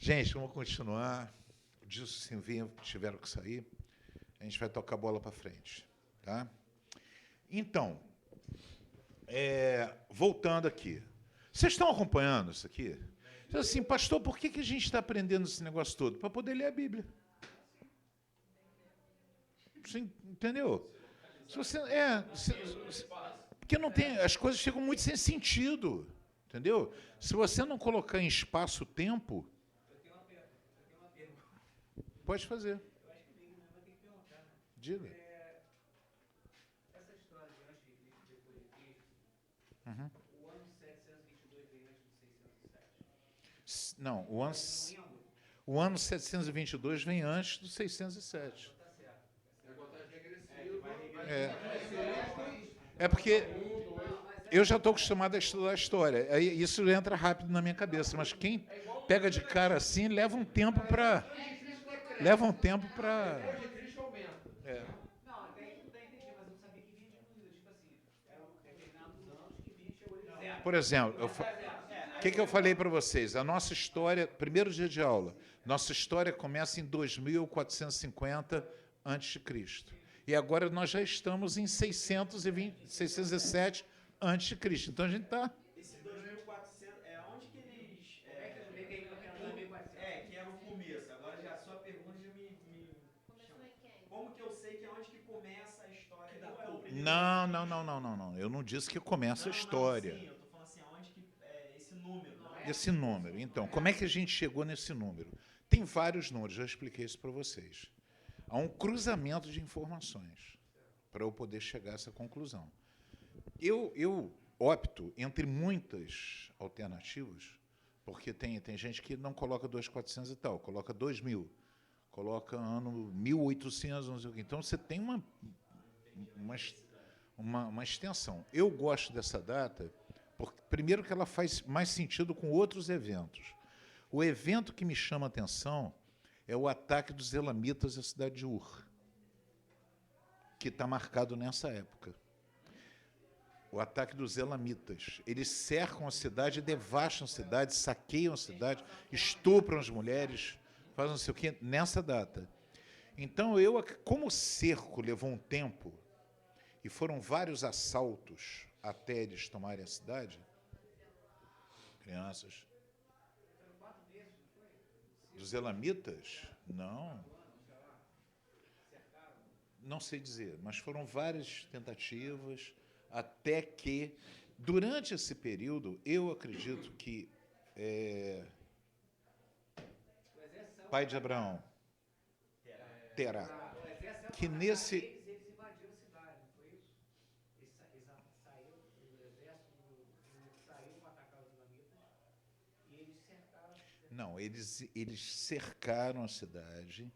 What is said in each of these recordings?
Gente, vamos continuar. Disso sim, tiveram que sair. A gente vai tocar a bola para frente. Tá? Então, voltando aqui. Vocês estão acompanhando isso aqui? Assim, pastor, por que a gente está aprendendo esse negócio todo? Para poder ler a Bíblia. Você entendeu? Se você, porque não tem, as coisas ficam muito sem sentido. Entendeu? Se você não colocar em espaço-tempo. Pode fazer. Eu acho que o Big vai ter que perguntar, né? Diga. Essa história de antes de Cristo e depois de Cristo, Uhum. o ano 722 veio antes do 607. Não, o ano 722 vem antes do 607. Tá certo. É contagem regressiva. É porque eu já estou acostumado a estudar a história. Aí isso entra rápido na minha cabeça, mas quem pega de cara assim leva um tempo para. Hoje Cristo aumenta. Não, até entendi, mas eu não sabia que vinha diminuído. Tipo assim, eram determinados anos que vinha chegou de zero. Por exemplo, o que eu falei para vocês? A nossa história, primeiro dia de aula, nossa história começa em 2450 a.C. E agora nós já estamos em 607 a.C. Então a gente está... Esse 2400, onde que eles... Como é que eu vejo que ainda tem 2400? que era o começo. Agora já a sua pergunta já me... Como que eu sei que é onde que começa a história? Não é o primeiro... Não. Eu não disse que começa a história. Sim, eu tô falando assim, aonde que... esse número. Esse número. Então, como é que a gente chegou nesse número? Tem vários números, já expliquei isso para vocês. Há um cruzamento de informações para eu poder chegar a essa conclusão. Eu opto entre muitas alternativas, porque tem gente que não coloca 2400 e tal, coloca 2000, coloca ano 1800, não sei o quê. Então, você tem uma extensão. Eu gosto dessa data, porque, primeiro, que ela faz mais sentido com outros eventos. O evento que me chama a atenção é o ataque dos elamitas à cidade de Ur, que está marcado nessa época. O ataque dos elamitas. Eles cercam a cidade, devastam a cidade, saqueiam a cidade, estupram as mulheres, fazem não sei o quê, nessa data. Então, como o cerco levou um tempo, e foram vários assaltos até eles tomarem a cidade, crianças... Dos elamitas? Não. Não sei dizer, mas foram várias tentativas, até que, durante esse período, eu acredito que pai de Abraão, Terá, que nesse... Eles invadiram a cidade, não foi isso? Eles saíram, o exército saiu para atacar os islamitas e eles cercaram a cidade. Não, eles cercaram a cidade,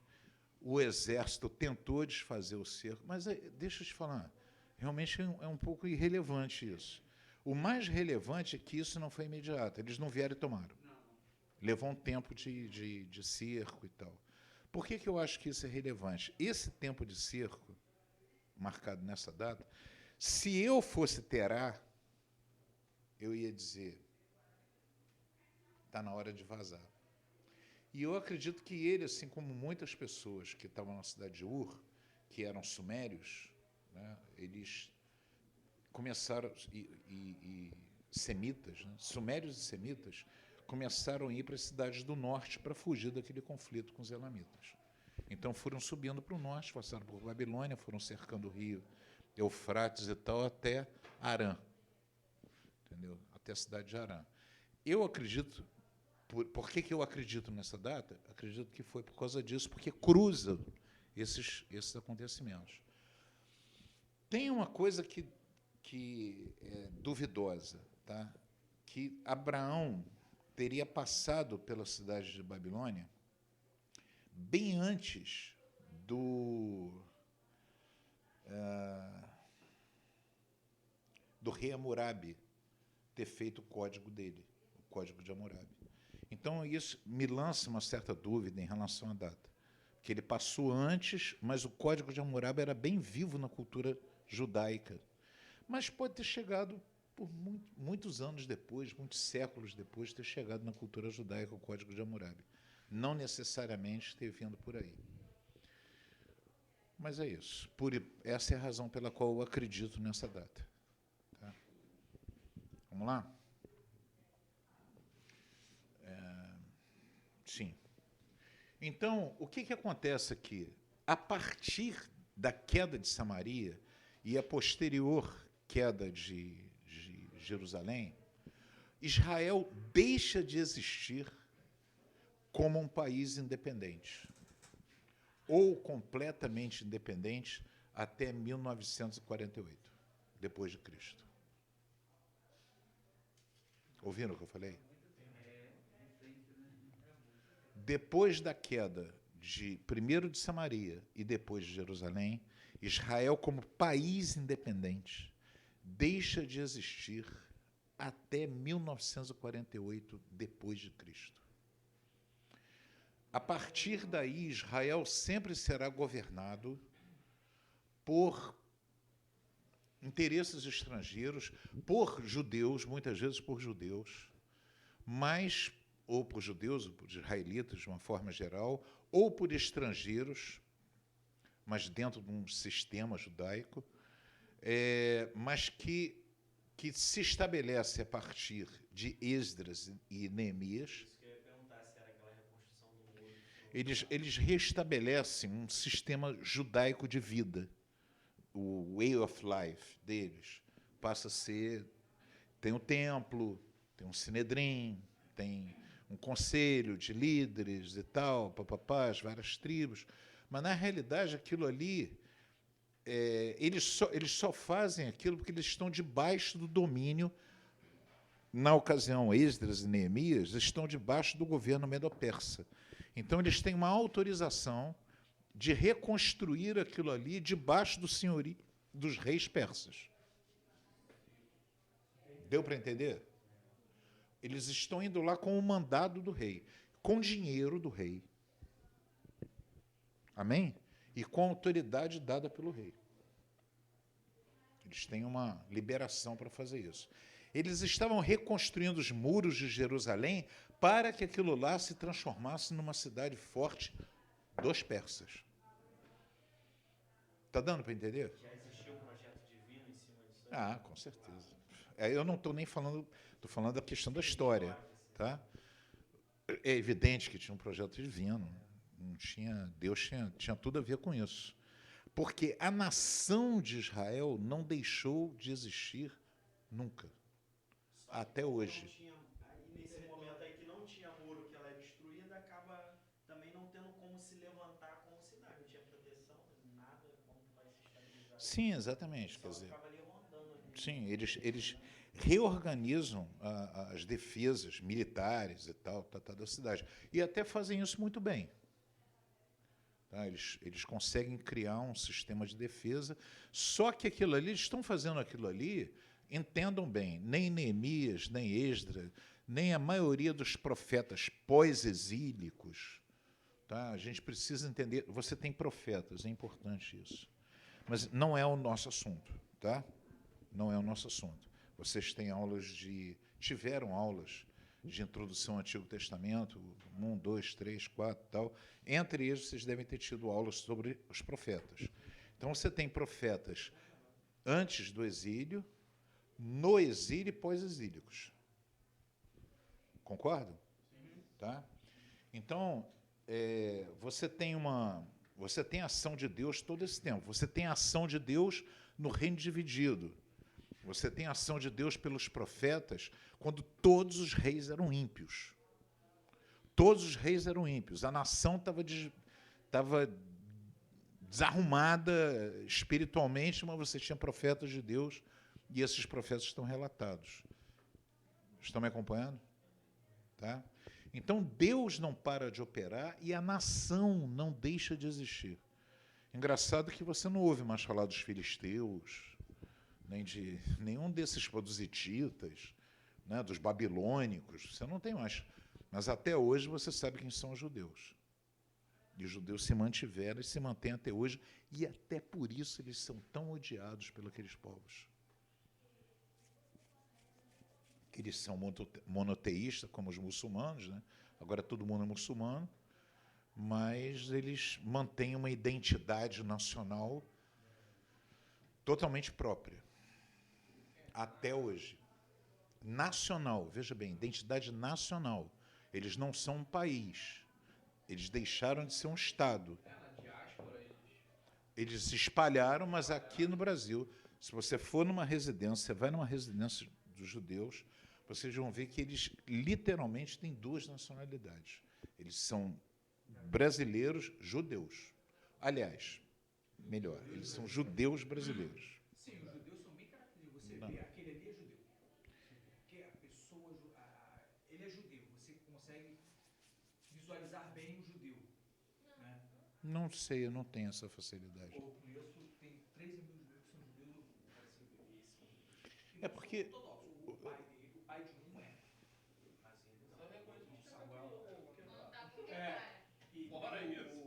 o exército tentou desfazer o cerco, mas deixa eu te falar, realmente é um pouco irrelevante isso. O mais relevante é que isso não foi imediato, eles não vieram e tomaram. Levou um tempo de cerco e tal. Por que eu acho que isso é relevante? Esse tempo de cerco, marcado nessa data, se eu fosse Terá, eu ia dizer, está na hora de vazar. E eu acredito que ele, assim como muitas pessoas que estavam na cidade de Ur, que eram sumérios, né, eles começaram, e semitas, né, sumérios e semitas, começaram a ir para as cidades do norte para fugir daquele conflito com os elamitas. Então foram subindo para o norte, passaram por Babilônia, foram cercando o rio Eufrates e tal, até Harã, entendeu? Até a cidade de Harã. Eu acredito... Por que eu acredito nessa data? Acredito que foi por causa disso, porque cruza esses acontecimentos. Tem uma coisa que é duvidosa, tá? Que Abraão teria passado pela cidade de Babilônia bem antes do rei Hammurabi ter feito o código dele, o código de Hammurabi. Então, isso me lança uma certa dúvida em relação à data, que ele passou antes, mas o Código de Hammurabi era bem vivo na cultura judaica. Mas pode ter chegado por muitos anos depois, muitos séculos depois, ter chegado na cultura judaica o Código de Hammurabi. não necessariamente ter vindo por aí. Mas é isso. Essa é a razão pela qual eu acredito nessa data. Tá? Vamos lá? Sim. Então, o que acontece aqui? A partir da queda de Samaria e a posterior queda de Jerusalém, Israel deixa de existir como um país independente, ou completamente independente, até 1948, depois de Cristo. Ouviram o que eu falei? Depois da queda primeiro de Samaria e depois de Jerusalém, Israel, como país independente, deixa de existir até 1948, depois de Cristo. A partir daí, Israel sempre será governado por interesses estrangeiros, por judeus, muitas vezes por judeus, mas ou por judeus, ou por israelitas, de uma forma geral, ou por estrangeiros, mas dentro de um sistema judaico, mas que se estabelece a partir de Esdras e Neemias. Isso que eu ia perguntar, se era aquela reconstrução do muro. Eles restabelecem um sistema judaico de vida. O way of life deles passa a ser... Tem um templo, tem um Sinedrim, tem um conselho de líderes e tal, papapás, várias tribos. Mas, na realidade, aquilo ali, eles só fazem aquilo porque eles estão debaixo do domínio. Na ocasião, Esdras e Neemias estão debaixo do governo medo-persa. Então, eles têm uma autorização de reconstruir aquilo ali debaixo do senhorio dos reis persas. Deu para entender? Eles estão indo lá com o mandado do rei, com dinheiro do rei. Amém? E com a autoridade dada pelo rei. Eles têm uma liberação para fazer isso. Eles estavam reconstruindo os muros de Jerusalém para que aquilo lá se transformasse numa cidade forte dos persas. Está dando para entender? Já existia um projeto divino em cima disso aí? Ah, com certeza. Eu não estou nem falando, estou falando da questão da história. Tá? É evidente que tinha um projeto divino. Não tinha, Deus tinha tudo a ver com isso. Porque a nação de Israel não deixou de existir nunca. Até hoje. Aí, nesse momento aí que não tinha muro, que ela é destruída, acaba também não tendo como se levantar como cidade. Não tinha proteção, nada, como vai se estabilizar. Sim, exatamente. Quer dizer, Ficava ali rondando. Ali. sim, eles reorganizam as defesas militares e tal da cidade. E até fazem isso muito bem. Tá? Eles conseguem criar um sistema de defesa, só que aquilo ali, eles estão fazendo aquilo ali, entendam bem, nem Neemias, nem Esdras, nem a maioria dos profetas pós-exílicos, tá? A gente precisa entender, você tem profetas, é importante isso, mas não é o nosso assunto, tá? Não é o nosso assunto. Vocês tiveram aulas de introdução ao Antigo Testamento, 1, 2, 3, 4, tal. Entre eles, vocês devem ter tido aulas sobre os profetas. Então, você tem profetas antes do exílio, no exílio e pós-exílicos. Concordam? Sim. Tá? Então, você tem a ação de Deus todo esse tempo. Você tem a ação de Deus no reino dividido. Você tem a ação de Deus pelos profetas quando todos os reis eram ímpios. Todos os reis eram ímpios. A nação estava desarrumada espiritualmente, mas você tinha profetas de Deus e esses profetas estão relatados. Estão me acompanhando? Tá? Então, Deus não para de operar e a nação não deixa de existir. Engraçado que você não ouve mais falar dos filisteus, nem de nenhum desses dos hititas, né, dos babilônicos, você não tem mais. Mas até hoje você sabe quem são os judeus. E os judeus se mantiveram e se mantêm até hoje, e até por isso eles são tão odiados pelos aqueles povos. Eles são monoteístas, como os muçulmanos, né? Agora todo mundo é muçulmano, mas eles mantêm uma identidade nacional totalmente própria, até hoje. Nacional, veja bem, identidade nacional. Eles não são um país. Eles deixaram de ser um Estado. Na diáspora, Eles se espalharam, mas aqui no Brasil, se você for numa residência, você vai numa residência dos judeus, vocês vão ver que eles literalmente têm duas nacionalidades. Eles são brasileiros judeus. Aliás, melhor, eles são judeus brasileiros. Sim, os judeus são bem característicos. Você vê, aquele ali é judeu. Porque a pessoa, ele é judeu. Você consegue visualizar bem o judeu. Né? Não sei, eu não tenho essa facilidade. Eu conheço, tem 3 amigos meus que são judeus, parece que eu vi. É porque O pai de um é. Mas eles não Samuel. Bora isso.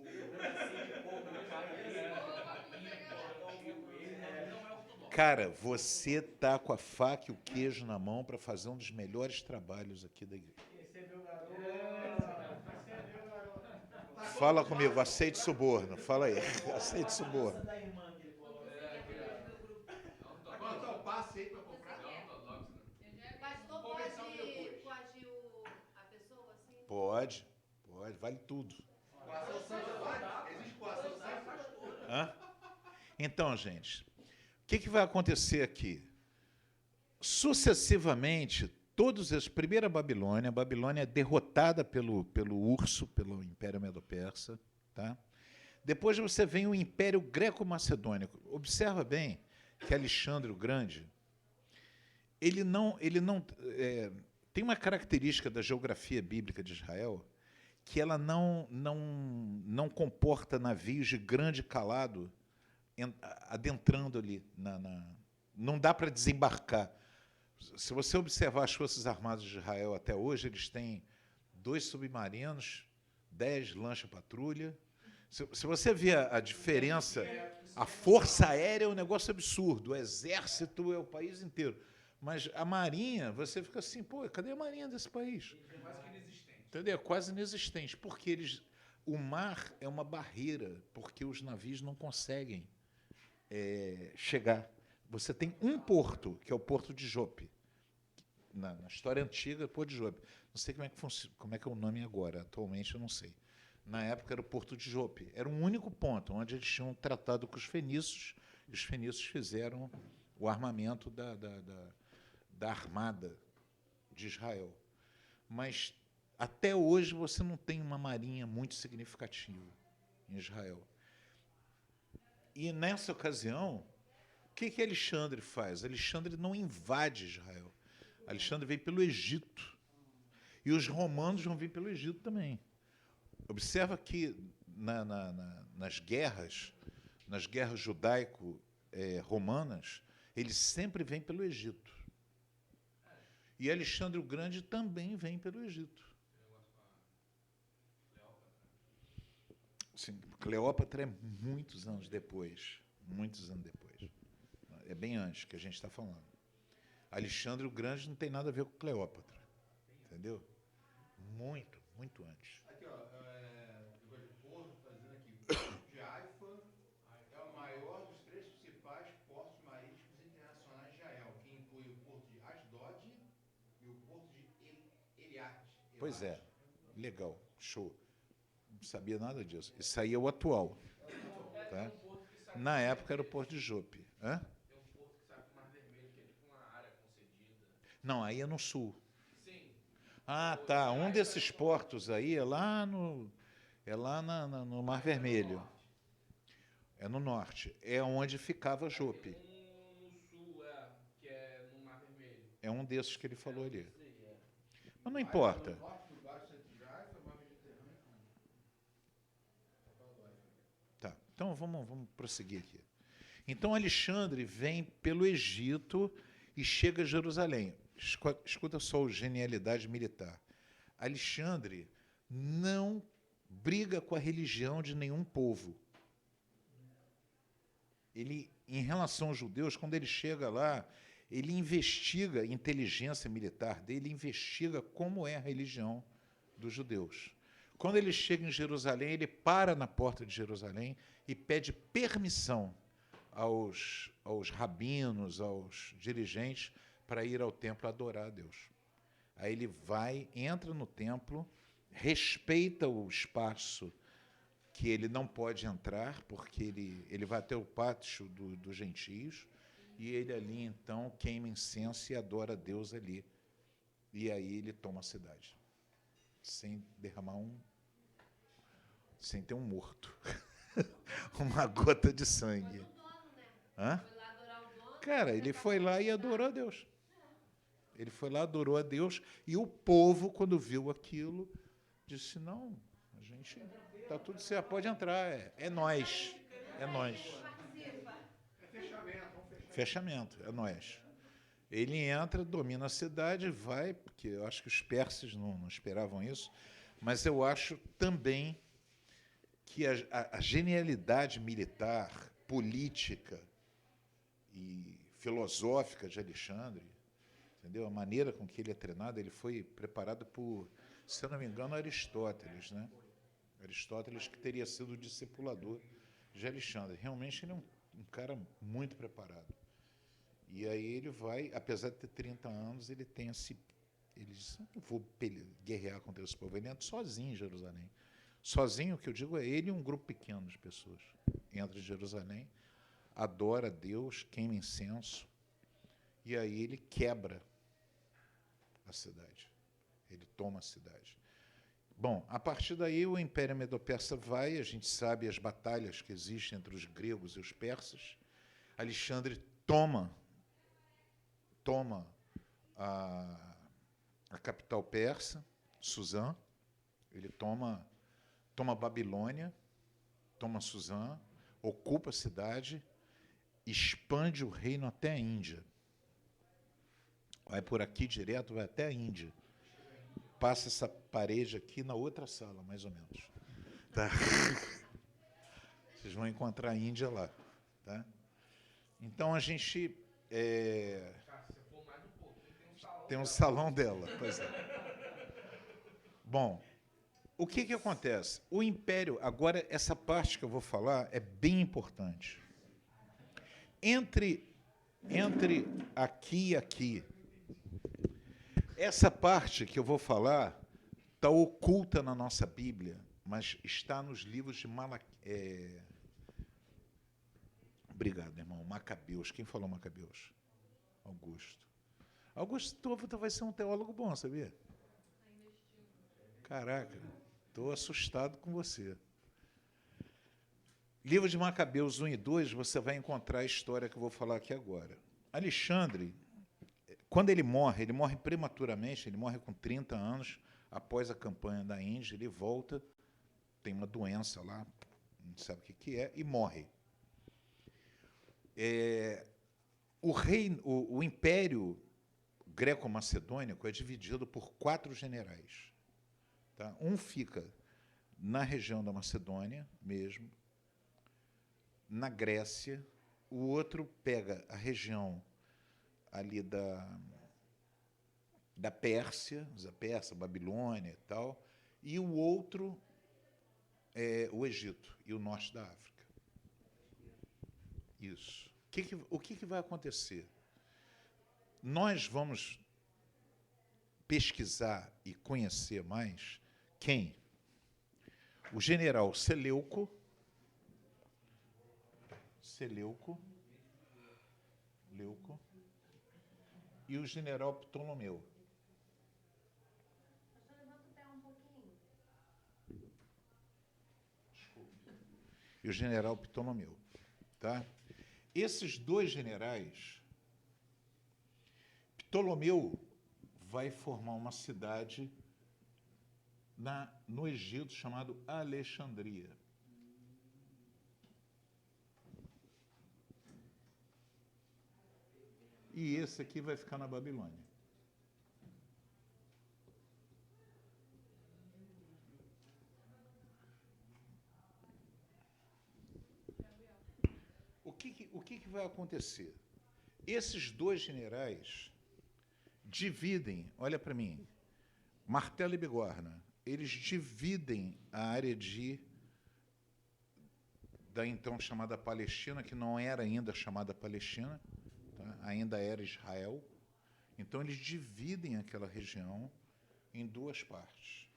Não é ortodoxo. cara, você tá com a faca e o queijo na mão para fazer um dos melhores trabalhos aqui da igreja. Recebeu o garoto. Recebeu o garoto. Fala comigo, aceite suborno. Fala aí, aceite suborno. Essa da irmã que ele falou. Então, passe aí pra comprar. Pastor Conversamos pode depois. coagir a pessoa assim? Pode, vale tudo. Coação santa pode? Existe coação santa? Hã? Então, gente, o que vai acontecer aqui? Sucessivamente, todos esses. Primeiro a Babilônia é derrotada pelo urso, pelo Império Medo-Persa. Tá? Depois você vem o Império Greco-Macedônico. Observa bem que Alexandre o Grande, ele não tem uma característica da geografia bíblica de Israel que ela não comporta navios de grande calado adentrando ali. Não dá para desembarcar. Se você observar as Forças Armadas de Israel até hoje, eles têm 2 submarinos, 10 lancha-patrulha. Se você vê a diferença, a Força Aérea é um negócio absurdo, o Exército é o país inteiro. Mas a Marinha, você fica assim, pô, cadê a Marinha desse país? É quase que inexistente. Entendeu? Quase inexistente, porque o mar é uma barreira, porque os navios não conseguem chegar. Você tem um porto, que é o Porto de Jope. Na história antiga, Porto de Jope. Não sei como é que é o nome agora, atualmente eu não sei. Na época era o Porto de Jope. Era um único ponto, onde eles tinham tratado com os fenícios, e os fenícios fizeram o armamento da armada de Israel. Mas, até hoje, você não tem uma marinha muito significativa em Israel. E, nessa ocasião, o que Alexandre faz? Alexandre não invade Israel. Alexandre veio pelo Egito. E os romanos vão vir pelo Egito também. Observa que nas guerras judaico-romanas, eles sempre vêm pelo Egito. E Alexandre o Grande também vem pelo Egito. Sim, Cleópatra é muitos anos depois. Muitos anos depois. É bem antes que a gente está falando. Alexandre o Grande não tem nada a ver com Cleópatra. Entendeu? Muito, muito antes. Aqui, ó, negócio de porto, está dizendo aqui, o Porto de Haifa é o maior dos 3 principais portos marítimos internacionais de Israel, que inclui o porto de Asdod e o porto de Eliat. Pois é, legal, show. Não sabia nada disso. Isso aí é o atual. Tá? Na época era o Porto de Jope. Hã? Tem um porto que sai pro Mar Vermelho, que é tipo uma área concedida. Não, aí é no sul. Sim. Ah, tá. Um desses portos aí é lá no Mar Vermelho. É no norte. É onde ficava Jope. Um no sul, que é no Mar Vermelho. É um desses que ele falou ali. Mas não importa. No norte do Baixo Centro de Haifa, Mar Mediterrâneo. Tá. Então vamos prosseguir aqui. Então Alexandre vem pelo Egito e chega a Jerusalém. Escuta só a genialidade militar. Alexandre não briga com a religião de nenhum povo. Ele, em relação aos judeus, quando ele chega lá, ele investiga a inteligência militar dele, investiga como é a religião dos judeus. Quando ele chega em Jerusalém, ele para na porta de Jerusalém e pede permissão aos rabinos, aos dirigentes, para ir ao templo adorar a Deus. Aí ele vai, entra no templo, respeita o espaço que ele não pode entrar, porque ele vai até o pátio dos gentios, e ele ali, então, queima incenso e adora a Deus ali. E aí ele toma a cidade, sem derramar sem ter um morto, uma gota de sangue. Foi o dono, né? Hã? Foi lá adorar o dono. Cara, ele foi lá e adorou a Deus. Ele foi lá, adorou a Deus, e o povo, quando viu aquilo, disse, não, a gente está tudo certo, pode entrar, é nós, é nós. Participa. É fechamento, vamos fechar. Fechamento, é nós. Ele entra, domina a cidade, vai, porque eu acho que os persas não esperavam isso, mas eu acho também que a genialidade militar, política e filosófica de Alexandre, entendeu? A maneira com que ele é treinado, ele foi preparado por, se eu não me engano, Aristóteles, né? Aristóteles, que teria sido o discipulador de Alexandre. Realmente ele é um cara muito preparado. E aí ele vai, apesar de ter 30 anos, ele tem ele diz, eu não vou guerrear contra esse povo. Ele entra sozinho em Jerusalém. Sozinho, o que eu digo é ele e um grupo pequeno de pessoas. Entra em Jerusalém, adora a Deus, queima incenso, e aí ele quebra a cidade. Ele toma a cidade. Bom, a partir daí o Império Medo-Persa vai, a gente sabe as batalhas que existem entre os gregos e os persas. Alexandre toma a capital persa, Suzã, ele toma Babilônia, toma Suzã, ocupa a cidade, expande o reino até a Índia. Vai por aqui direto, vai até a Índia. Passa essa parede aqui na outra sala, mais ou menos. Tá? Vocês vão encontrar a Índia lá. Tá? Então, a gente... Cara, se for mais um pouquinho, tem um salão. Tem um salão dela, pois é. Bom, o que acontece? O Império, agora, essa parte que eu vou falar é bem importante. Entre aqui e aqui, essa parte que eu vou falar está oculta na nossa Bíblia, mas está nos livros de Obrigado, irmão. Macabeus. Quem falou Macabeus? Augusto. Augusto, tu vai ser um teólogo bom, sabia? Caraca, estou assustado com você. Livro de Macabeus 1 e 2, você vai encontrar a história que eu vou falar aqui agora. Alexandre, quando ele morre prematuramente, ele morre com 30 anos, após a campanha da Índia, ele volta, tem uma doença lá, não sabe o que é, e morre. O Império Greco-Macedônico é dividido por 4 generais. Tá? Um fica na região da Macedônia mesmo, na Grécia, o outro pega a região ali da Pérsia, Babilônia e tal, e o outro é o Egito e o norte da África. Isso. O que vai acontecer? Nós vamos pesquisar e conhecer mais quem? O general Seleuco e o general Ptolomeu. Pastor, levanta o pé um pouquinho. E o general Ptolomeu. Tá? Esses 2 generais, Ptolomeu vai formar uma cidade no Egito chamado Alexandria. E esse aqui vai ficar na Babilônia. O que vai acontecer? Esses 2 generais dividem, olha para mim, martelo e bigorna, eles dividem a área da então chamada Palestina, que não era ainda chamada Palestina, tá? Ainda era Israel. Então, eles dividem aquela região em duas partes.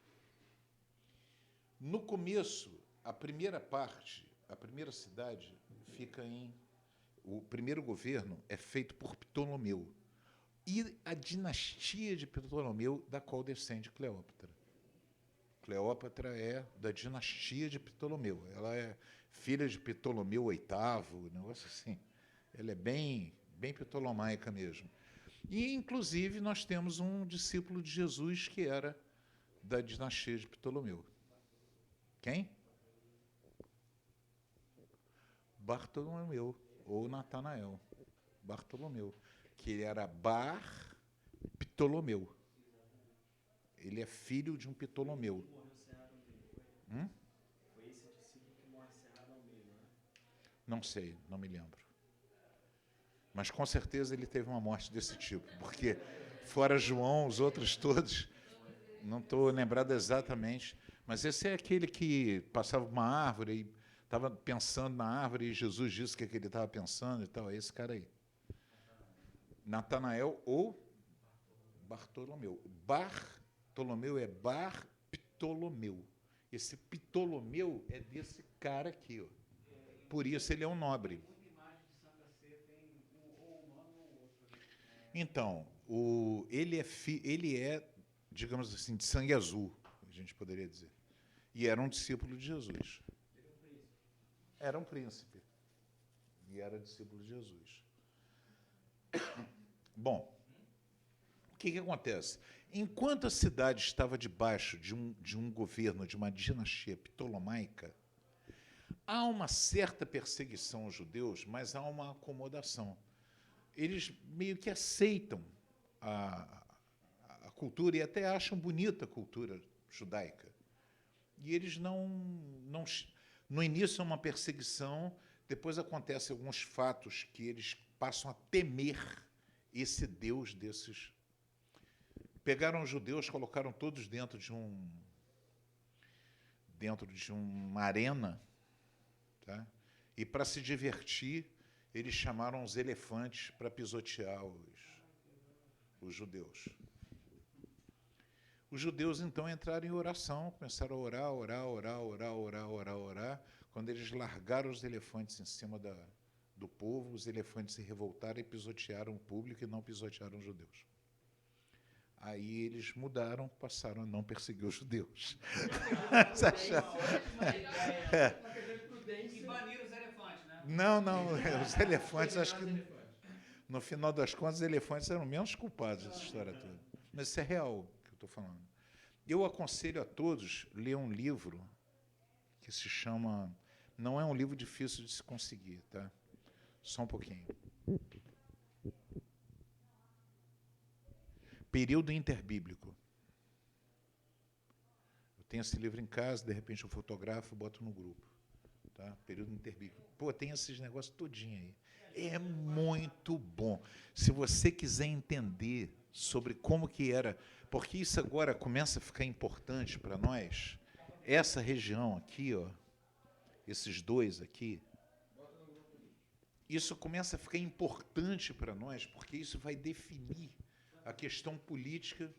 No começo, a primeira parte, a primeira cidade, fica em... O primeiro governo é feito por Ptolomeu. E a dinastia de Ptolomeu, da qual descende Cleópatra. Cleópatra é da dinastia de Ptolomeu. Ela é filha de Ptolomeu VIII, um negócio assim. Ela é bem ptolomaica mesmo. E, inclusive, nós temos um discípulo de Jesus que era da dinastia de Ptolomeu. Quem? Bartolomeu, ou Natanael. Bartolomeu, que ele era Ptolomeu. Ele é filho de um Ptolomeu. Foi esse discípulo que morre cerrado ao meio, né? Não sei, não me lembro. Mas, com certeza, ele teve uma morte desse tipo, porque, fora João, os outros todos, não estou lembrado exatamente, mas esse é aquele que passava uma árvore e estava pensando na árvore e Jesus disse o que ele estava pensando e tal. É esse cara aí. Natanael ou Bartolomeu. Bartolomeu é Ptolomeu. Esse Ptolomeu é desse cara aqui, ó. Por isso ele é um nobre. Então, ele é, digamos assim, de sangue azul, a gente poderia dizer. E era um discípulo de Jesus. Era um príncipe. E era discípulo de Jesus. Bom, o que acontece? Enquanto a cidade estava debaixo de um governo, de uma dinastia ptolomaica, há uma certa perseguição aos judeus, mas há uma acomodação. Eles meio que aceitam a cultura e até acham bonita a cultura judaica. E eles no início é uma perseguição, depois acontecem alguns fatos que eles passam a temer esse Deus desses. Pegaram os judeus, colocaram todos dentro de uma arena, tá? E, para se divertir, eles chamaram os elefantes para pisotear os judeus. Os judeus, então, entraram em oração, começaram a orar. Quando eles largaram os elefantes em cima do povo, os elefantes se revoltaram e pisotearam o público e não pisotearam os judeus. Aí eles mudaram, passaram a não perseguir os judeus. E baniram os elefantes, né? Não, os elefantes, acho que, no final das contas, os elefantes eram menos culpados dessa história toda. Mas isso é real, que eu estou falando. Eu aconselho a todos ler um livro que se chama... Não é um livro difícil de se conseguir, tá? Só um pouquinho. Período interbíblico. Eu tenho esse livro em casa, de repente eu fotografo e boto no grupo. Tá? Período interbíblico. Pô, tem esses negócios todinho aí. É muito bom. Se você quiser entender sobre como que era, porque isso agora começa a ficar importante para nós, essa região aqui, ó, esses dois aqui, isso começa a ficar importante para nós, porque isso vai definir a questão política.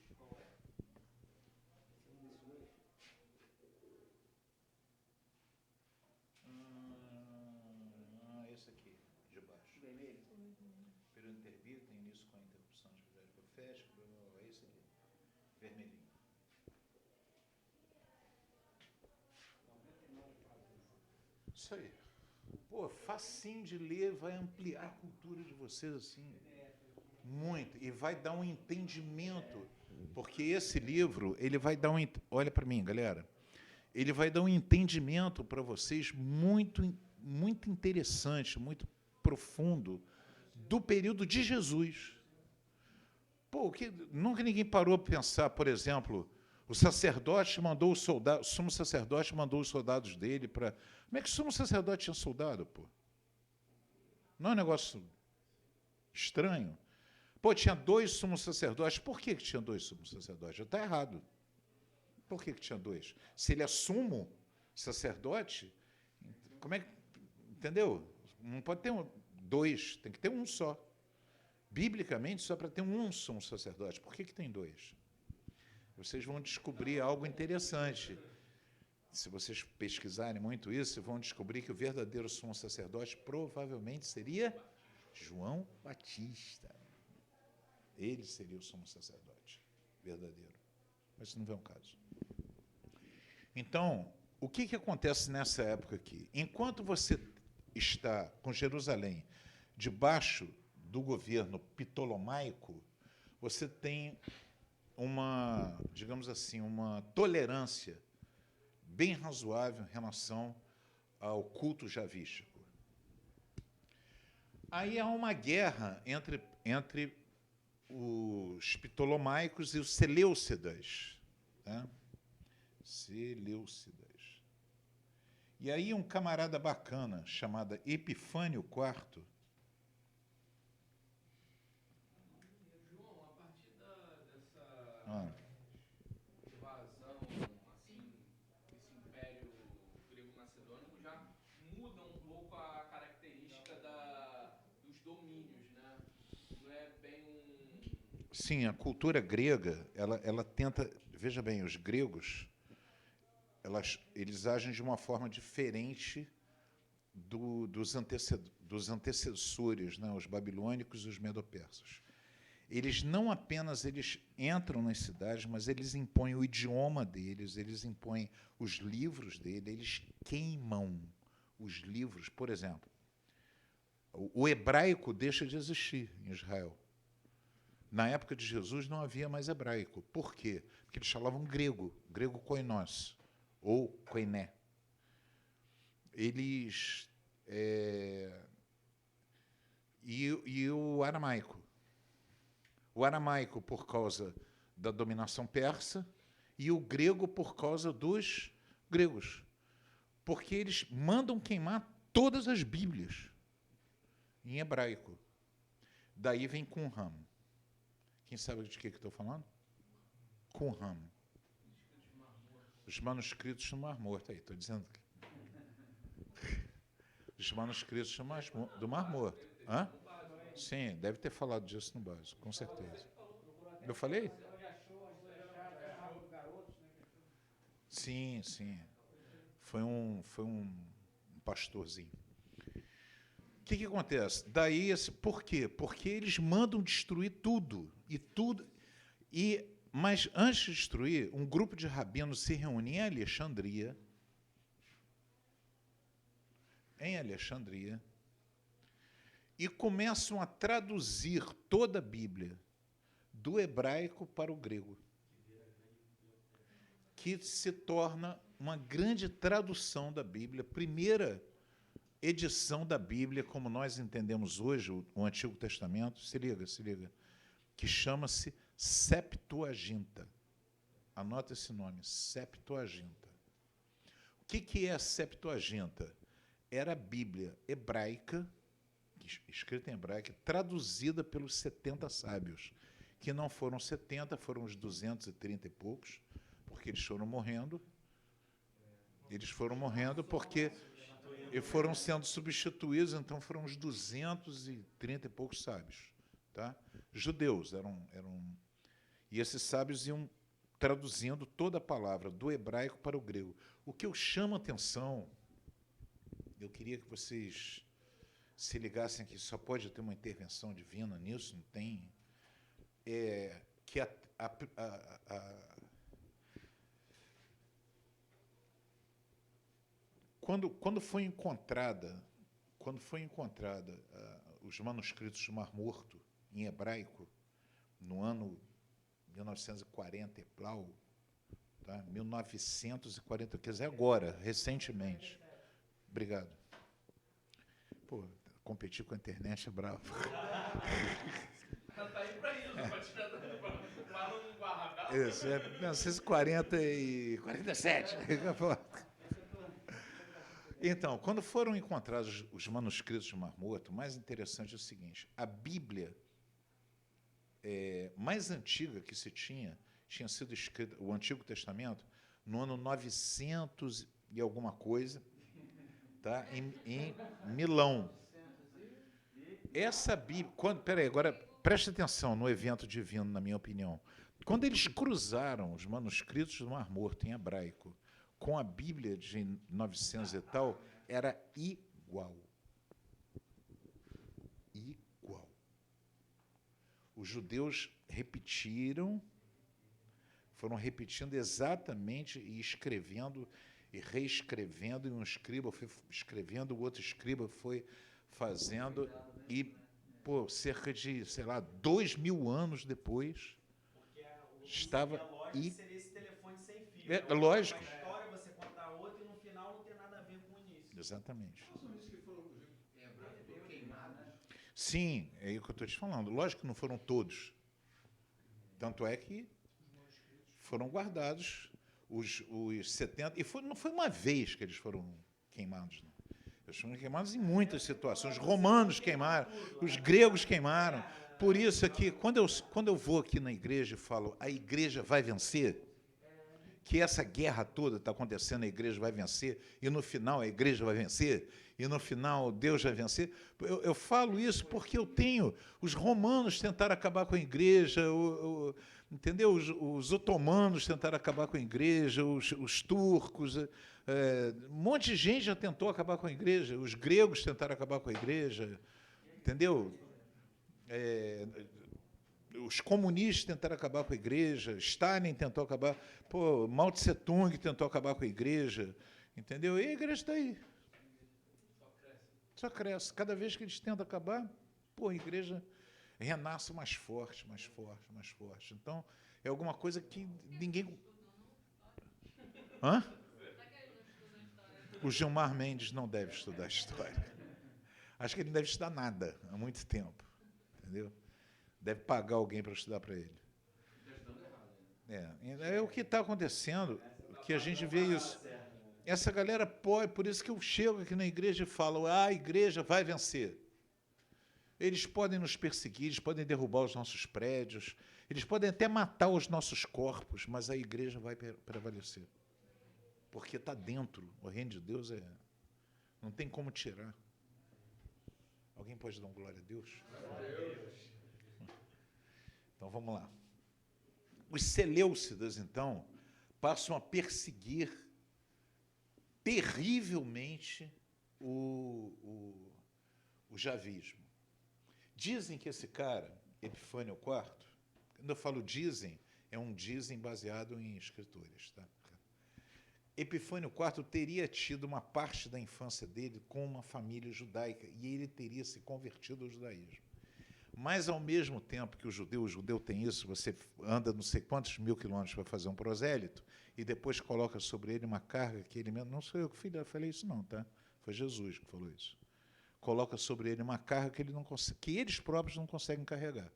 Esse aqui, de baixo. Vermelho. Período interbíblico, tem início com a interrupção de atividade profética, é esse aqui, vermelhinho. Isso aí. Pô, facinho de ler, vai ampliar a cultura de vocês, assim, muito, e vai dar um entendimento, porque esse livro, ele vai dar olha para mim, galera, ele vai dar um entendimento para vocês muito, muito interessante, muito profundo, do período de Jesus. Pô, nunca ninguém parou para pensar, por exemplo, o sacerdote mandou os soldados, o sumo sacerdote mandou os soldados dele para... Como é que o sumo sacerdote tinha soldado, pô? Não é um negócio estranho? Pô, tinha 2 sumos sacerdotes. Por que tinha 2 sumos sacerdotes? Já está errado. Por que tinha 2? Se ele é sumo sacerdote, como é que... Entendeu? Não pode ter 2, tem que ter um só. Biblicamente, só para ter um sumo sacerdote. Por que tem 2? Vocês vão descobrir algo interessante. Se vocês pesquisarem muito isso, vão descobrir que o verdadeiro sumo sacerdote provavelmente seria João Batista. Ele seria o sumo sacerdote verdadeiro. Mas isso não é um caso. Então, o que acontece nessa época aqui? Enquanto você está com Jerusalém debaixo do governo ptolomaico, você tem uma, digamos assim, uma tolerância bem razoável em relação ao culto javístico. Aí há uma guerra entre os ptolomaicos e os seleucidas. Tá? Seleucidas. E aí um camarada bacana, chamado Epifânio IV. João, a partir dessa Ah, invasão, assim, desse império grego-macedônico, já muda um pouco a característica dos domínios, né? Não é bem um... sim, a cultura grega, ela tenta... Veja bem, os gregos, eles agem de uma forma diferente dos antecessores, né, os babilônicos e os medo-persas. Eles não apenas entram nas cidades, mas eles impõem o idioma deles, eles impõem os livros deles, eles queimam os livros. Por exemplo, o hebraico deixa de existir em Israel. Na época de Jesus não havia mais hebraico. Por quê? Porque eles falavam grego koinós, ou koiné. Eles... E o aramaico. O aramaico por causa da dominação persa e o grego por causa dos gregos. Porque eles mandam queimar todas as Bíblias em hebraico. Daí vem Qumran. Quem sabe de que estou falando? Qumran. Os manuscritos do Mar Morto. Aí, estou dizendo. Os manuscritos do Mar Morto. Hã? Sim, deve ter falado disso no básico, com certeza. Eu falei? Sim, sim. Foi um pastorzinho. O que acontece? Daí, por quê? Porque eles mandam destruir tudo. Mas antes de destruir, um grupo de rabinos se reúne em Alexandria, e começam a traduzir toda a Bíblia do hebraico para o grego, que se torna uma grande tradução da Bíblia, primeira edição da Bíblia, como nós entendemos hoje, o Antigo Testamento, se liga, que chama-se Septuaginta. Anota esse nome, Septuaginta. O que é a Septuaginta? Era a Bíblia hebraica, escrita em hebraico, traduzida pelos 70 sábios, que não foram 70, foram os 230 e poucos, porque eles foram morrendo. Eles foram morrendo porque e foram sendo substituídos, então foram os 230 e poucos sábios. Tá? Judeus e esses sábios iam traduzindo toda a palavra do hebraico para o grego. O que eu chamo a atenção, eu queria que vocês se ligassem que só pode ter uma intervenção divina nisso, não tem, que quando foi encontrada os manuscritos do Mar Morto em hebraico no ano 1940 e plau, tá? 1940, quer dizer, agora, recentemente. Obrigado. Pô, competir com a internet é bravo. Tá aí pra isso, pra tirar para não guardar. Isso, 1940 e 47. Então, quando foram encontrados os manuscritos do Mar Morto, o mais interessante é o seguinte: a Bíblia mais antiga que se tinha sido escrita, o Antigo Testamento, no ano 900 e alguma coisa, tá? Em Milão. Essa Bíblia... Peraí, agora, preste atenção no evento divino, na minha opinião. Quando eles cruzaram os manuscritos do Mar Morto, em hebraico, com a Bíblia de 900 e tal, era igual. Igual. Os judeus repetiram, foram repetindo exatamente e escrevendo e reescrevendo, e um escriba foi escrevendo, o outro escriba foi fazendo, e, pô, cerca de, sei lá, 2000 anos depois, Porque o estava lógico seria esse telefone sem fio. É, Né? lógico. Uma história, você contar outra e no final não tem nada a ver com o início. Exatamente. Quais são isso que foram queimados? Sim, é o que eu estou te falando. Lógico que não foram todos. Tanto é que foram guardados os 70... E não foi uma vez que eles foram queimados, não. Eles foram queimados em muitas situações. Os romanos queimaram, os gregos queimaram. Por isso aqui, quando eu vou aqui na igreja e falo, a igreja vai vencer, que essa guerra toda está acontecendo, a igreja vai vencer, e no final a igreja vai vencer, e no final Deus vai vencer, eu falo isso porque eu tenho... Os romanos tentaram acabar com a igreja, entendeu? Os otomanos tentaram acabar com a igreja, os turcos, um monte de gente já tentou acabar com a igreja, os gregos tentaram acabar com a igreja, entendeu? Os comunistas tentaram acabar com a igreja, Stalin tentou acabar, pô, Mao Tse Tung tentou acabar com a igreja, entendeu? E a igreja está aí. Só cresce. Cada vez que eles tentam acabar, pô, a igreja renasce mais forte, mais forte, mais forte. Então, é alguma coisa que ninguém... Hã? O Gilmar Mendes não deve estudar história. Acho que ele não deve estudar nada há muito tempo, entendeu? Deve pagar alguém para estudar para ele. É o que está acontecendo, que a gente vê isso. Essa galera pode, por isso que eu chego aqui na igreja e falo, a igreja vai vencer. Eles podem nos perseguir, eles podem derrubar os nossos prédios, eles podem até matar os nossos corpos, mas a igreja vai prevalecer. Porque está dentro, o reino de Deus não tem como tirar. Alguém pode dar um glória a Deus? Então, vamos lá. Os seleucidas, então, passam a perseguir terrivelmente o javismo. Dizem que esse cara, Epifânio IV, quando eu falo dizem, é um dizem baseado em escritores, tá? Epifânio IV teria tido uma parte da infância dele com uma família judaica e ele teria se convertido ao judaísmo. Mas, ao mesmo tempo que o judeu tem isso, você anda não sei quantos mil quilômetros para fazer um prosélito e depois coloca sobre ele uma carga que ele mesmo... Não sou eu que falei isso, não, tá? Foi Jesus que falou isso. Coloca sobre ele uma carga que, que eles próprios não conseguem carregar.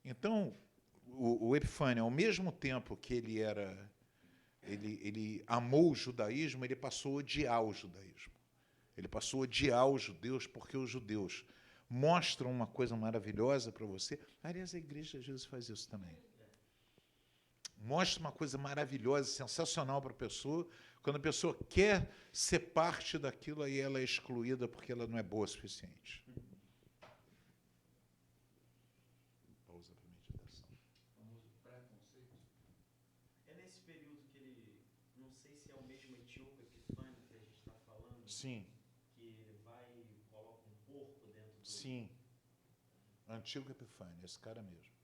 Então, o Epifânio, ao mesmo tempo que ele amou o judaísmo, ele passou a odiar o judaísmo. Ele passou a odiar os judeus porque os judeus mostram uma coisa maravilhosa para você. Aliás, a igreja de Jesus faz isso também. Mostra uma coisa maravilhosa, sensacional para a pessoa. Quando a pessoa quer ser parte daquilo, aí ela é excluída porque ela não é boa o suficiente. Pausa para meditação. É nesse período que ele, não sei se é o mesmo Etíope Epifânio que a gente está falando. Sim. Que ele vai e coloca um porco dentro do... Sim. Antigo Epifânio, esse cara mesmo.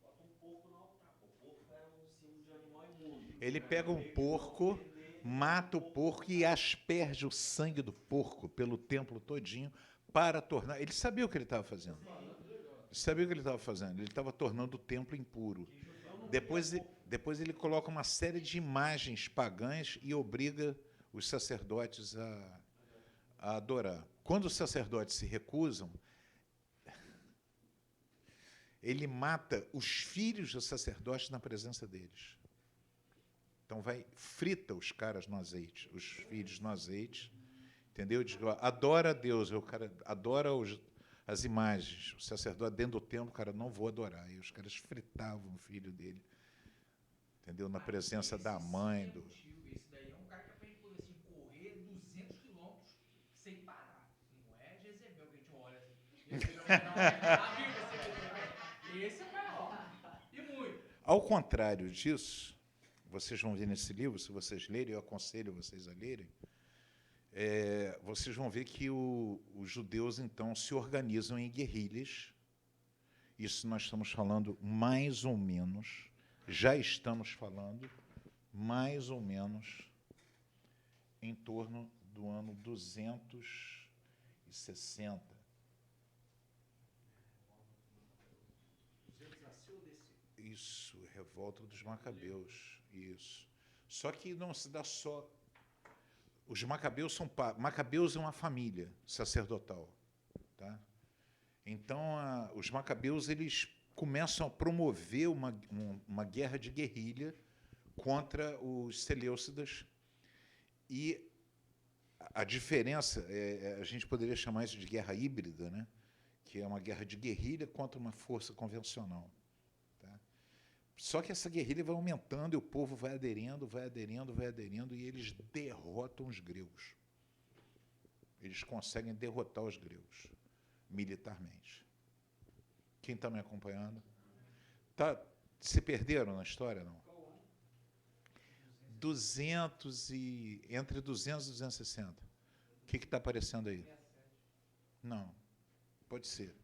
Bota um porco no altar. O porco era um símbolo de animal imundo. Ele pega um porco, mata o porco e asperge o sangue do porco pelo templo todinho para tornar... Ele sabia o que ele estava fazendo. Ele sabia o que ele estava fazendo. Ele estava tornando o templo impuro. Depois ele coloca uma série de imagens pagãs e obriga os sacerdotes a adorar. Quando os sacerdotes se recusam, ele mata os filhos dos sacerdotes na presença deles. Então frita os caras no azeite, os filhos no azeite, entendeu? Diz, adora a Deus, o cara adora as imagens. O sacerdote dentro do templo, o cara, não vou adorar. E os caras fritavam o filho dele entendeu? Na presença da mãe, do... Esse daí é um cara que aprende, por assim, correr 200 quilômetros sem parar. Não é Jezebel que a gente olha assim. Jezebel vai dar uma viu você? Esse é o maior. E muito. Ao contrário disso, vocês vão ver nesse livro, se vocês lerem, eu aconselho vocês a lerem, vocês vão ver que os judeus, então, se organizam em guerrilhas. Isso nós estamos falando mais ou menos, já estamos falando mais ou menos em torno do ano 260. Isso, revolta dos Macabeus, isso. Só que não se dá só... Os Macabeus são... Macabeus é uma família sacerdotal, tá? Então, os Macabeus, eles começam a promover uma guerra de guerrilha contra os Seleucidas, e a diferença, a gente poderia chamar isso de guerra híbrida, né? Que é uma guerra de guerrilha contra uma força convencional. Tá? Só que essa guerrilha vai aumentando e o povo vai aderindo, e eles derrotam os gregos. Eles conseguem derrotar os gregos militarmente. Quem está me acompanhando? Se perderam na história, não? Entre 200 e 260. O que está aparecendo aí? Não. Pode ser.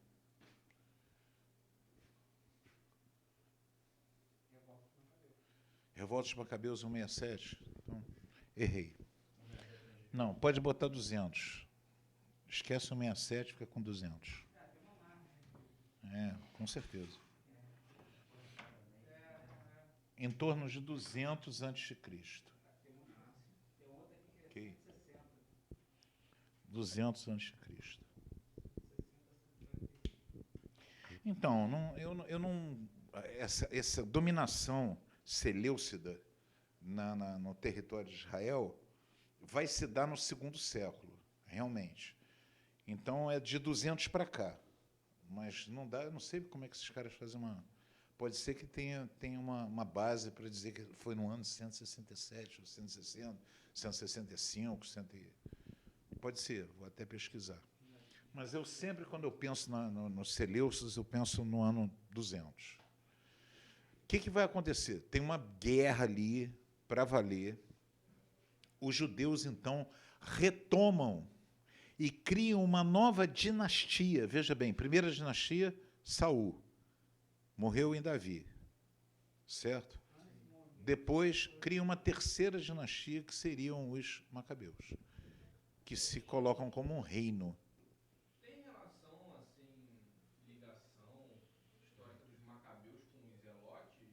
Revolta dos Macabeus 167. Então, errei. Não, pode botar 200. Esquece o 67, fica com 200. Com certeza. Em torno de 200 a.C. Ok? 200 a.C. Então, essa dominação seleucida no território de Israel vai se dar no segundo século, realmente. Então, é de 200 para cá. Mas não dá, eu não sei como é que esses caras fazem uma... Pode ser que tenha uma base para dizer que foi no ano 167, ou 160, 165, pode ser, vou até pesquisar. Mas eu sempre, quando eu penso nos Seleucidas, eu penso no ano 200. O que vai acontecer? Tem uma guerra ali para valer. Os judeus, então, retomam e criam uma nova dinastia. Veja bem, primeira dinastia, Saul. Morreu em Davi. Certo? Depois, cria uma terceira dinastia, que seriam os Macabeus, que se colocam como um reino. Tem relação, assim, ligação histórica dos Macabeus com os Zelotes?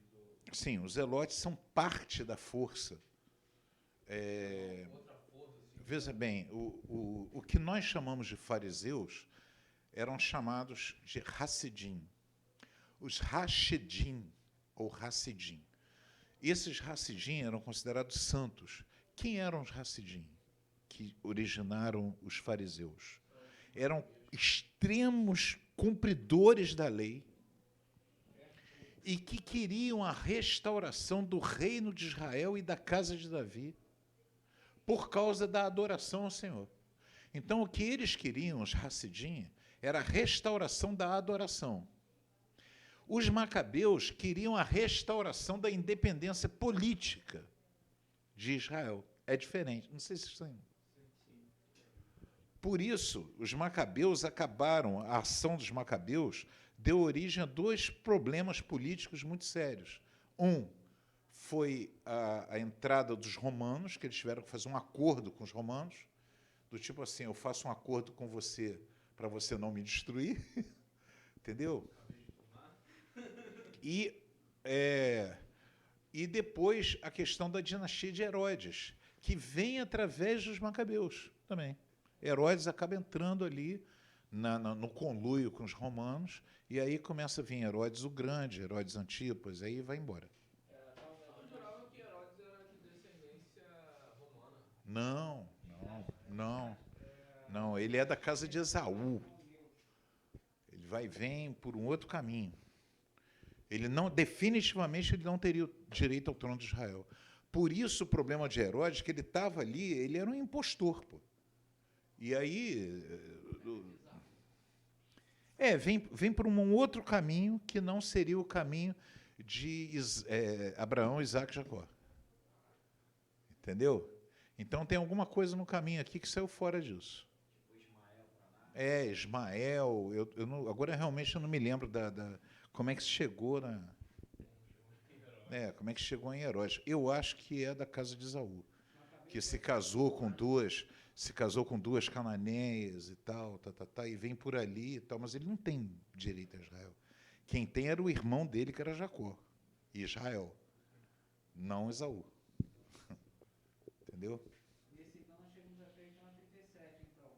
Sim, os Zelotes são parte da força. Outra força, assim, Veja bem, o que nós chamamos de fariseus eram chamados de Hassidim. Os Hashidim, ou Hassidim. Esses Hassidim eram considerados santos. Quem eram os Hassidim que originaram os fariseus? Eram extremos cumpridores da lei e que queriam a restauração do reino de Israel e da casa de Davi por causa da adoração ao Senhor. Então, o que eles queriam, os Hassidim, era a restauração da adoração. Os Macabeus queriam a restauração da independência política de Israel. É diferente. Não sei se isso tem. Por isso, os Macabeus acabaram, a ação dos Macabeus deu origem a dois problemas políticos muito sérios. Um foi a entrada dos romanos, que eles tiveram que fazer um acordo com os romanos, do tipo assim, eu faço um acordo com você para você não me destruir, entendeu? E depois a questão da dinastia de Herodes, que vem através dos Macabeus também. Herodes acaba entrando ali no conluio com os romanos, e aí começa a vir Herodes o Grande, Herodes Antipas, aí vai embora. Eu jurava que Herodes era de descendência romana. Não, ele é da casa de Esaú. Ele vem por um outro caminho. Ele não, definitivamente, ele não teria o direito ao trono de Israel. Por isso, o problema de Herodes, que ele estava ali, ele era um impostor, pô. E aí, vem por um outro caminho que não seria o caminho de Abraão, Isaac e Jacó. Entendeu? Então tem alguma coisa no caminho aqui que saiu fora disso. Ismael. Agora realmente eu não me lembro como é que se chegou como é que chegou em Herodes. Eu acho que é da casa de Esaú, que se casou com duas cananeias e tal, e vem por ali e tal, mas ele não tem direito a Israel. Quem tem era o irmão dele, que era Jacó, Israel, não Esaú. Entendeu? Nesse então nós chegamos até então a 37, então.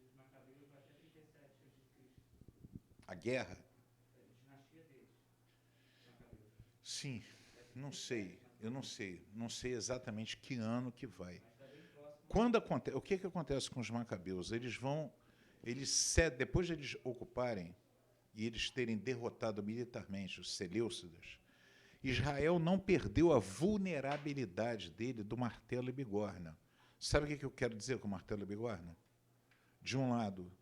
Os Macabeus vai até 37 a.C. A guerra? Dinastia deles. Macabeus. Sim, não sei. Eu não sei exatamente que ano que vai. O que acontece com os Macabeus? Depois de eles ocuparem e eles terem derrotado militarmente os Seleucidas, Israel não perdeu a vulnerabilidade dele do martelo e bigorna. Sabe o que eu quero dizer com martelo e bigorna? De um lado,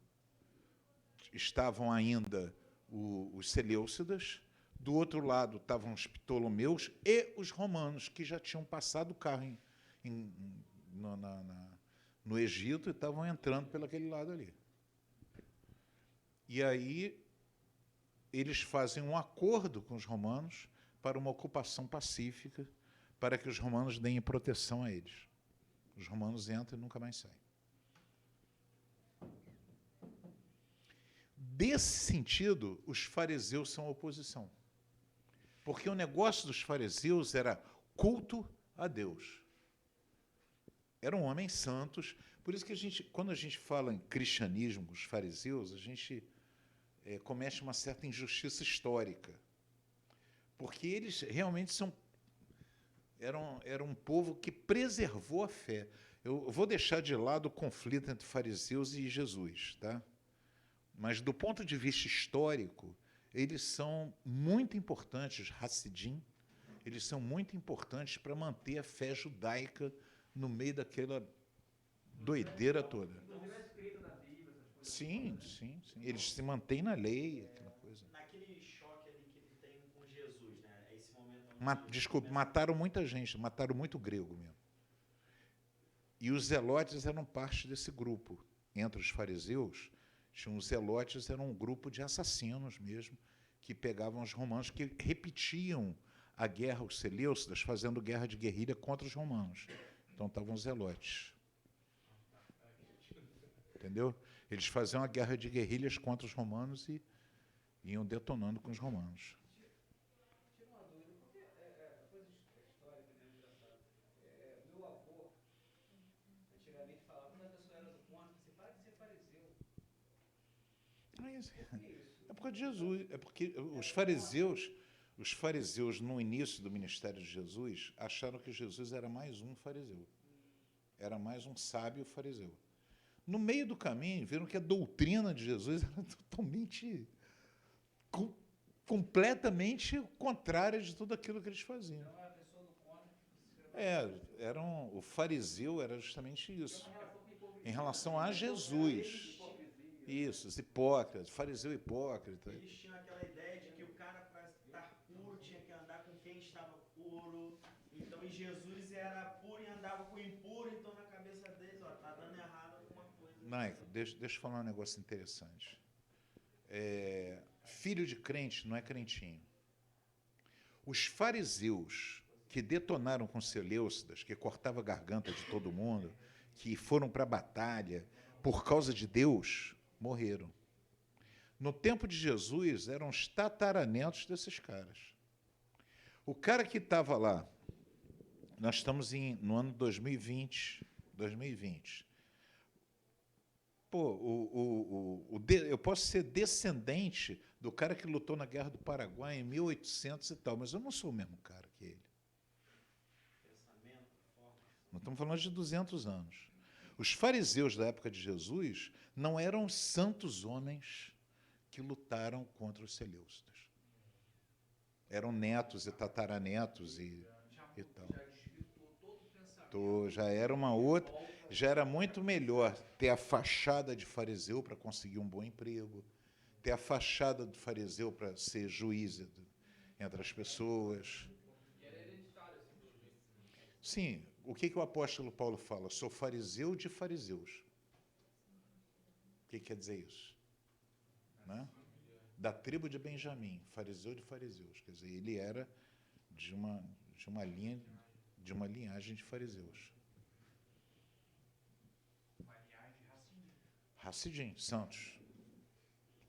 estavam ainda os Seleucidas, do outro lado estavam os Ptolomeus e os romanos, que já tinham passado o carro no Egito e estavam entrando pelo aquele lado ali. E aí eles fazem um acordo com os romanos para uma ocupação pacífica, para que os romanos deem proteção a eles. Os romanos entram e nunca mais saem. Desse sentido, os fariseus são a oposição. Porque o negócio dos fariseus era culto a Deus. Eram homens santos. Por isso que quando a gente fala em cristianismo, os fariseus, a gente comete uma certa injustiça histórica. Porque eles realmente eram um povo que preservou a fé. Eu vou deixar de lado o conflito entre fariseus e Jesus, tá? Mas, do ponto de vista histórico, eles são muito importantes, Hassidim, eles são muito importantes para manter a fé judaica no meio daquela doideira toda. Inclusive a escrita da Bíblia, essas coisas. Sim. Eles se mantêm na lei, aquela coisa. Naquele choque ali que ele tem com Jesus, né? Esse momento. Desculpe, mataram muita gente, mataram muito grego mesmo. E os zelotes eram parte desse grupo. Entre os fariseus, os zelotes eram um grupo de assassinos mesmo, que pegavam os romanos, que repetiam a guerra aos Seleucidas, fazendo guerra de guerrilha contra os romanos. Então estavam os zelotes. Entendeu? Eles faziam a guerra de guerrilhas contra os romanos e iam detonando com os romanos. Tira uma dúvida, porque coisa histórica, né, engraçado. Meu avô, antigamente falava, quando a pessoa era do contra, você para de ser fariseu. Por que isso? É por causa de Jesus. É porque os fariseus, no início do ministério de Jesus, acharam que Jesus era mais um fariseu. Era mais um sábio fariseu. No meio do caminho, viram que a doutrina de Jesus era totalmente, completamente contrária de tudo aquilo que eles faziam. Então, a pessoa do contra... O fariseu era justamente isso. Em relação a Jesus. Isso, os hipócritas, fariseu hipócrita. Eles tinham aquela ideia de que o cara, para estar puro, tinha que andar com quem estava puro. Então, e Jesus era puro e andava com o impuro. Então, na cabeça deles, está dando errado alguma coisa. Naico, deixa eu falar um negócio interessante. Filho de crente não é crentinho. Os fariseus que detonaram com Seleucidas, que cortava a garganta de todo mundo, que foram para a batalha por causa de Deus, morreram. No tempo de Jesus, eram os tataranetos desses caras. O cara que estava lá, nós estamos no ano 2020. Eu posso ser descendente do cara que lutou na Guerra do Paraguai em 1800 e tal, mas eu não sou o mesmo cara que ele. Nós estamos falando de 200 anos. Os fariseus da época de Jesus não eram santos homens que lutaram contra os Seleucidas. Eram netos e tataranetos e tal. Já desvirtuou todo o pensamento. Já era uma outra, já era muito melhor ter a fachada de fariseu para conseguir um bom emprego, ter a fachada do fariseu para ser juiz entre as pessoas. E era hereditário, assim, pelo jeito. Sim, o que o apóstolo Paulo fala? Sou fariseu de fariseus. O que quer dizer isso? Né? Da tribo de Benjamim, fariseu de fariseus. Quer dizer, ele era de uma linhagem de fariseus. Uma linhagem Hassidim. Hassidim, santos.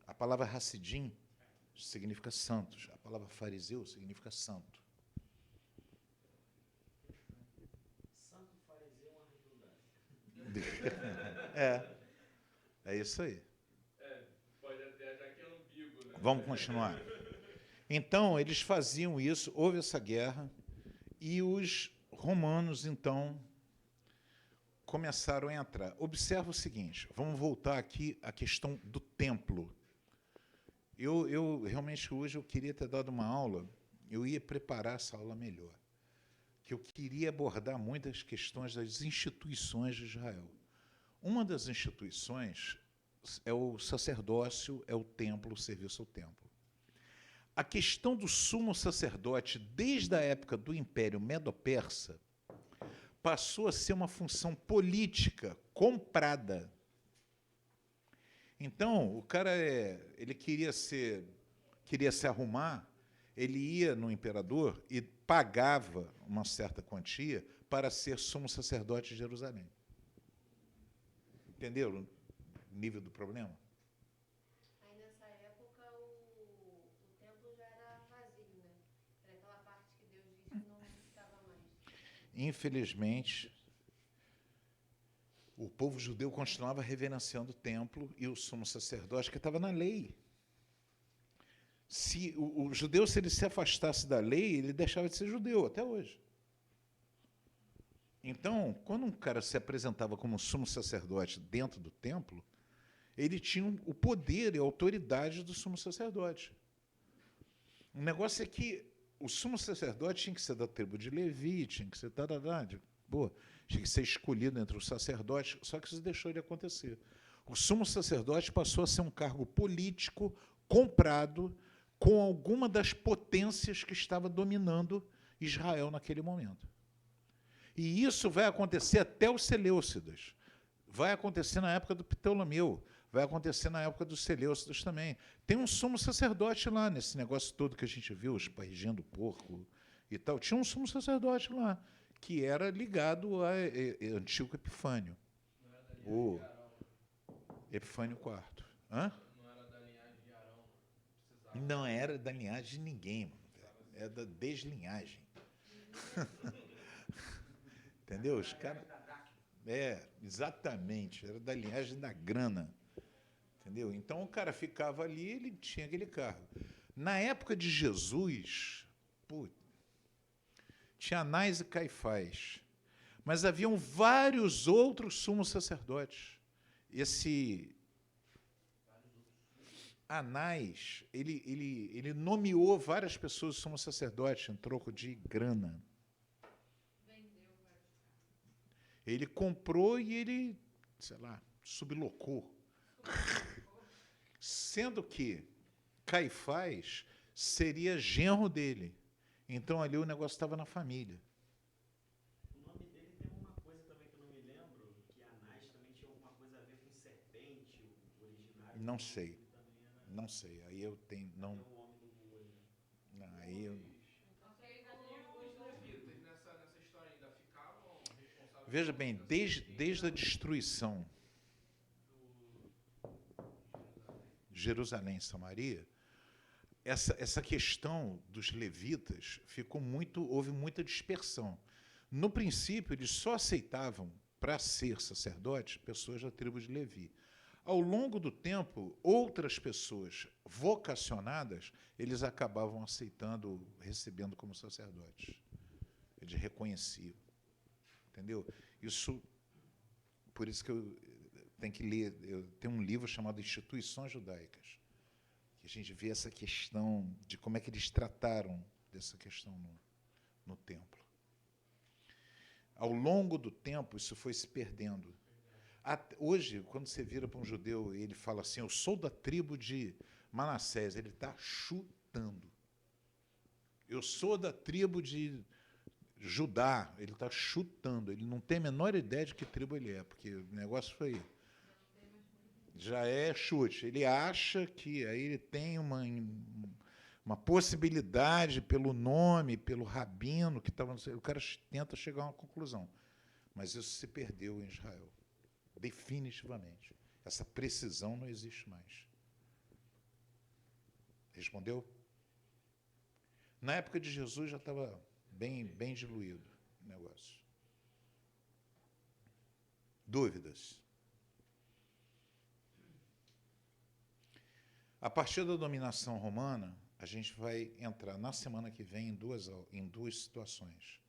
A palavra Hassidim significa santos. A palavra fariseu significa santo. Santo fariseu é uma redundância. É isso aí. Pode até achar que é ambíguo, né? Vamos continuar. Então, eles faziam isso, houve essa guerra, e os romanos, então, começaram a entrar. Observa o seguinte, vamos voltar aqui à questão do templo. Eu realmente, hoje, eu queria ter dado uma aula, eu ia preparar essa aula melhor, que eu queria abordar muitas questões das instituições de Israel. Uma das instituições é o sacerdócio, é o templo, o serviço ao templo. A questão do sumo sacerdote, desde a época do Império Medo-Persa, passou a ser uma função política comprada. Então, o cara ele queria se arrumar, ele ia no imperador e pagava uma certa quantia para ser sumo sacerdote de Jerusalém. Entenderam o nível do problema? Aí nessa época o templo já era vazio, né? Era aquela parte que Deus disse que não ficava mais. Infelizmente, o povo judeu continuava reverenciando o templo e o sumo sacerdote, que estava na lei. Se o judeu, se ele se afastasse da lei, ele deixava de ser judeu, até hoje. Então, quando um cara se apresentava como sumo sacerdote dentro do templo, ele tinha o poder e a autoridade do sumo sacerdote. O negócio é que o sumo sacerdote tinha que ser da tribo de Levi, tinha que ser tinha que ser escolhido entre os sacerdotes, só que isso deixou de acontecer. O sumo sacerdote passou a ser um cargo político comprado com alguma das potências que estava dominando Israel naquele momento. E isso vai acontecer até os Seleucidas. Vai acontecer na época do Ptolomeu, vai acontecer na época dos Seleucidas também. Tem um sumo sacerdote lá, nesse negócio todo que a gente viu, espargindo porco e tal. Tinha um sumo sacerdote lá, que era ligado a Antíoco Epifânio. O Epifânio IV. Hã? Não era da linhagem de Arão. Não era da linhagem de ninguém, mano. É da deslinhagem. Entendeu? Os caras. Exatamente. Era da linhagem da grana. Entendeu? Então o cara ficava ali, ele tinha aquele cargo. Na época de Jesus, tinha Anás e Caifás, mas haviam vários outros sumos sacerdotes. Esse Anás, ele nomeou várias pessoas sumo sacerdote em troco de grana. Ele comprou e ele, sublocou. Sendo que Caifás seria genro dele. Então, ali o negócio estava na família. O nome dele tem uma coisa também que eu não me lembro, que Anás também tinha alguma coisa a ver com serpente, o originário. Não sei. Ele também era Não sei. Aí eu tenho... até Não, o homem do Google aí. não, aí eu... E os levitas nessa história ainda ficavam responsáveis... Veja bem, desde a destruição de Jerusalém e Samaria, essa questão dos levitas houve muita dispersão. No princípio, eles só aceitavam, para ser sacerdote, pessoas da tribo de Levi. Ao longo do tempo, outras pessoas vocacionadas, eles acabavam aceitando, recebendo como sacerdotes. Eles reconheciam. Entendeu? Por isso que eu tenho que ler, eu tenho um livro chamado Instituições Judaicas, que A gente vê essa questão de como é que eles trataram dessa questão no templo. Ao longo do tempo, isso foi se perdendo. Hoje, quando você vira para um judeu e ele fala assim, eu sou da tribo de Manassés, ele está chutando. Eu sou da tribo de Judá, ele está chutando. Ele não tem a menor ideia de que tribo ele é, porque o negócio foi... Já é chute. Ele acha que aí ele tem uma possibilidade pelo nome, pelo rabino que estava... O cara tenta chegar a uma conclusão. Mas isso se perdeu em Israel. Definitivamente. Essa precisão não existe mais. Respondeu? Na época de Jesus já estava bem diluído o negócio. Dúvidas? A partir da dominação romana, a gente vai entrar na semana que vem em duas situações.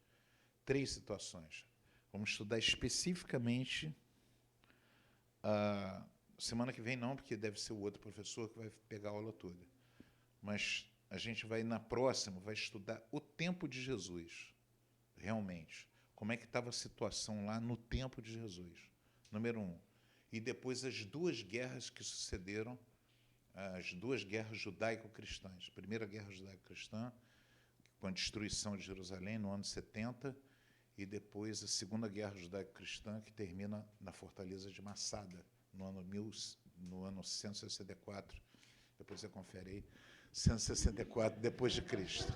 3 situações. Vamos estudar especificamente a semana que vem não, porque deve ser o outro professor que vai pegar a aula toda. Mas a gente vai, na próxima, vai estudar o tempo de Jesus, realmente. Como é que estava a situação lá no tempo de Jesus, número 1. E depois as 2 guerras que sucederam, as 2 guerras judaico-cristãs. A primeira guerra judaico-cristã, com a destruição de Jerusalém no ano 70, e depois a segunda guerra judaico-cristã, que termina na fortaleza de Massada, no ano 164. Depois você confere aí. 164 depois de Cristo.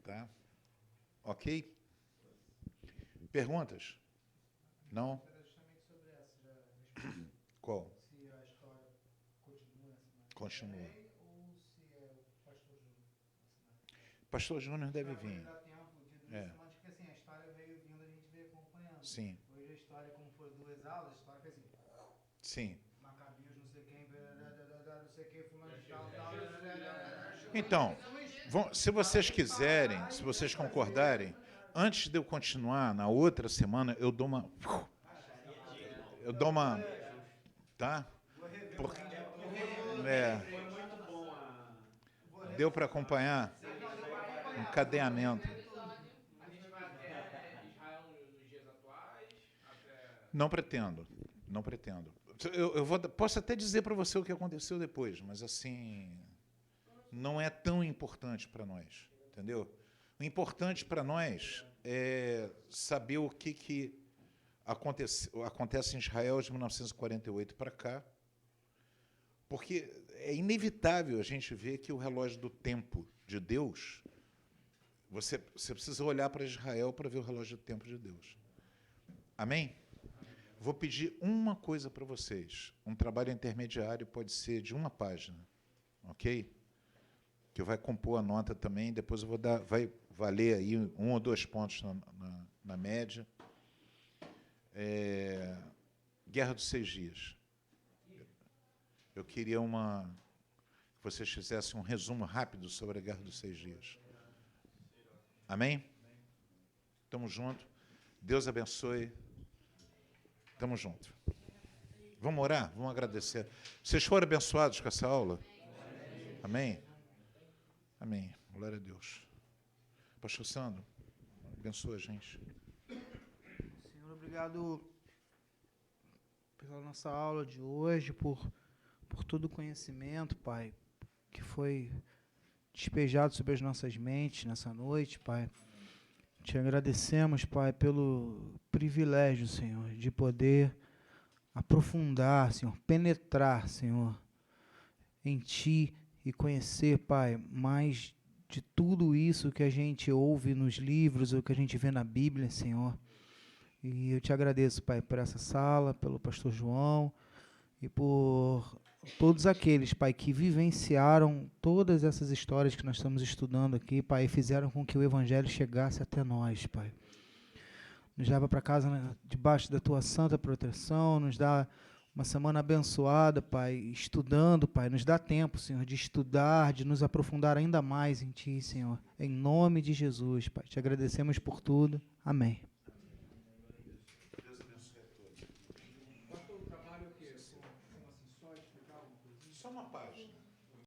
Tá? Ok? Perguntas? Não? Era justamente sobre essa, já respondi. Qual? Se a história continua essa Continua. ou se é o pastor Júnior. Pastor Júnior deve vir. Dá tempo de 2 É. semanas, porque assim, a história veio vindo, a gente veio acompanhando. Sim, Hoje a história, como foi 2 aulas, a história foi assim, sim. Macabios, não sei quem, não sei quem, fulano de tal. Então, se vocês quiserem, se vocês concordarem, antes de eu continuar, na outra semana, eu dou uma... Tá? Porque, Foi muito bom deu para acompanhar? Encadeamento. A gente vai até Israel nos dias atuais, até... Não pretendo, não pretendo. Posso até dizer para você o que aconteceu depois, mas assim, não é tão importante para nós, entendeu? O importante para nós é saber o que acontece em Israel de 1948 para cá, porque é inevitável a gente ver que o relógio do tempo de Deus, você precisa olhar para Israel para ver o relógio do tempo de Deus. Amém? Vou pedir uma coisa para vocês. Um trabalho intermediário pode ser de 1 página, ok? Que vai compor a nota também, depois eu vou dar, vai valer aí 1 ou 2 pontos na média. Guerra dos 6 Dias. Eu queria que vocês fizessem um resumo rápido sobre a Guerra dos 6 Dias. Amém? Tamo junto. Deus abençoe. Tamo junto. Vamos orar? Vamos agradecer. Vocês foram abençoados com essa aula? Amém? Amém. Glória a Deus. Pastor Sandro, abençoa a gente. Senhor, obrigado pela nossa aula de hoje, por todo o conhecimento, Pai, que foi despejado sobre as nossas mentes nessa noite, Pai. Te agradecemos, Pai, pelo privilégio, Senhor, de poder aprofundar, Senhor, penetrar, Senhor, em Ti e conhecer, Pai, mais de tudo isso que a gente ouve nos livros ou que a gente vê na Bíblia, Senhor. E eu te agradeço, Pai, por essa sala, pelo pastor João e por todos aqueles, Pai, que vivenciaram todas essas histórias que nós estamos estudando aqui, Pai, e fizeram com que o Evangelho chegasse até nós, Pai. Nos leva para casa, né, debaixo da Tua santa proteção, nos dá uma semana abençoada, Pai, estudando, Pai, nos dá tempo, Senhor, de estudar, de nos aprofundar ainda mais em Ti, Senhor, em nome de Jesus, Pai. Te agradecemos por tudo. Amém.